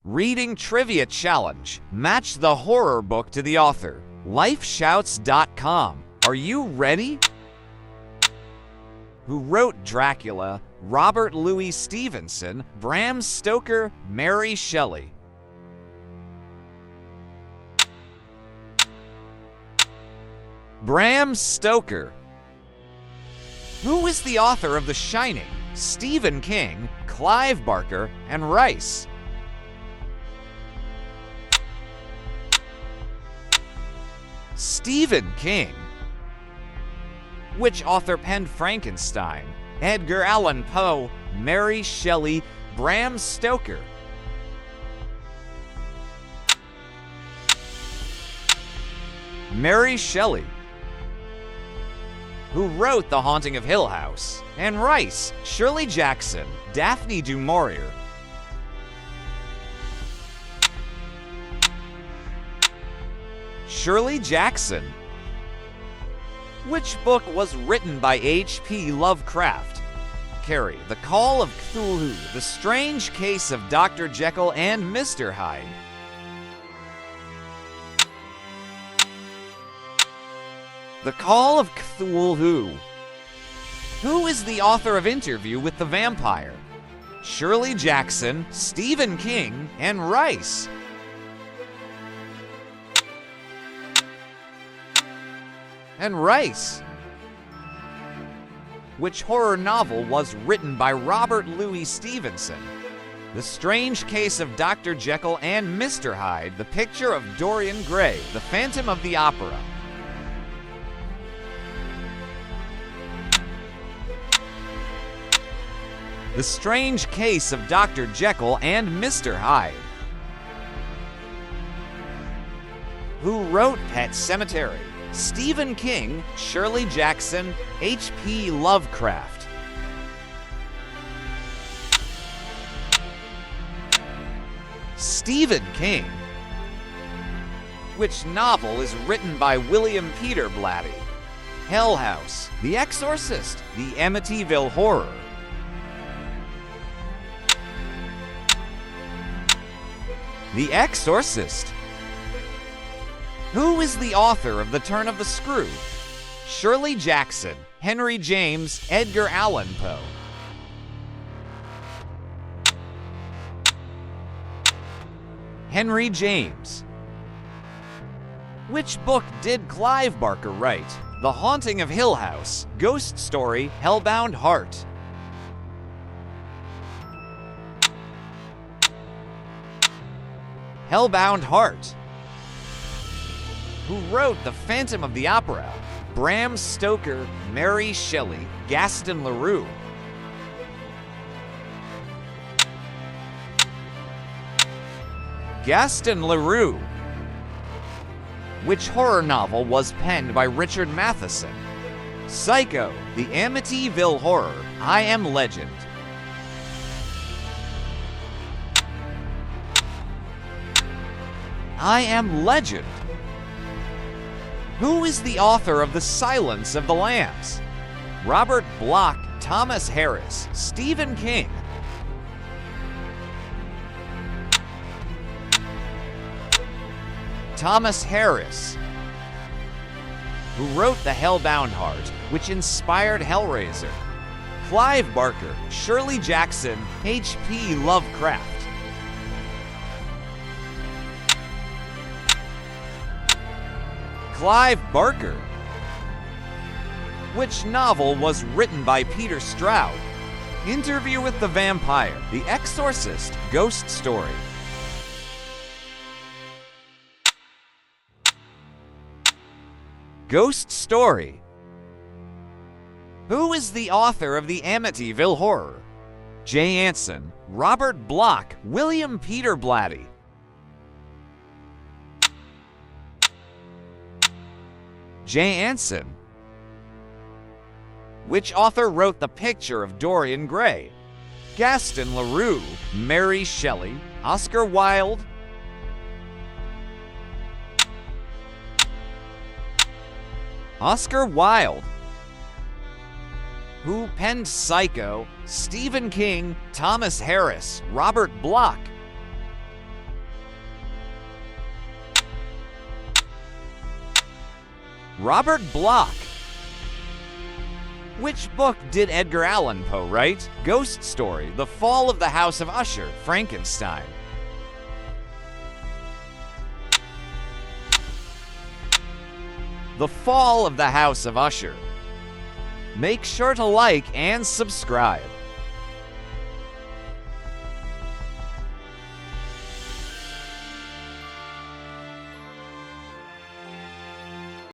Reading Trivia Challenge. Match the horror book to the author. Lifeshouts.com. Are you ready? Who wrote Dracula? Robert Louis Stevenson, Bram Stoker, Mary Shelley. Bram Stoker. Who is the author of The Shining? Stephen King, Clive Barker, and Rice. Stephen King. Which author penned Frankenstein? Edgar Allan Poe, Mary Shelley, Bram Stoker. Mary Shelley. Who wrote The Haunting of Hill House? And Rice, Shirley Jackson, Daphne du Maurier. Shirley Jackson. Which book was written by H.P. Lovecraft? Carrie, The Call of Cthulhu, The Strange Case of Dr. Jekyll and Mr. Hyde. The Call of Cthulhu. Who is the author of Interview with the Vampire? Shirley Jackson, Stephen King, and Rice. Which horror novel was written by Robert Louis Stevenson? The Strange Case of Dr. Jekyll and Mr. Hyde, The Picture of Dorian Gray, The Phantom of the Opera. The Strange Case of Dr. Jekyll and Mr. Hyde. Who wrote Pet Sematary? Stephen King, Shirley Jackson, H.P. Lovecraft. Stephen King. Which novel is written by William Peter Blatty? Hell House, The Exorcist, The Amityville Horror. The Exorcist. Who is the author of The Turn of the Screw? Shirley Jackson, Henry James, Edgar Allan Poe. Henry James. Which book did Clive Barker write? The Haunting of Hill House, Ghost Story, Hellbound Heart. Hellbound Heart. Who wrote The Phantom of the Opera? Bram Stoker, Mary Shelley, Gaston Leroux. Gaston Leroux. Which horror novel was penned by Richard Matheson? Psycho, The Amityville Horror, I Am Legend. I Am Legend. Who is the author of The Silence of the Lambs? Robert Bloch, Thomas Harris, Stephen King. Thomas Harris. Who wrote The Hellbound Heart, which inspired Hellraiser? Clive Barker, Shirley Jackson, H.P. Lovecraft. Clive Barker. Which novel was written by Peter Stroud? Interview with the Vampire, The Exorcist, Ghost Story. Ghost Story. Who is the author of The Amityville Horror? Jay Anson, Robert Bloch, William Peter Blatty. Jay Anson. Which author wrote The Picture of Dorian Gray? Gaston Leroux, Mary Shelley, Oscar Wilde. Oscar Wilde. Who penned Psycho? Stephen King, Thomas Harris, Robert Bloch. Robert Bloch. Which book did Edgar Allan Poe write? Ghost Story, The Fall of the House of Usher, Frankenstein. The Fall of the House of Usher. Make sure to like and subscribe.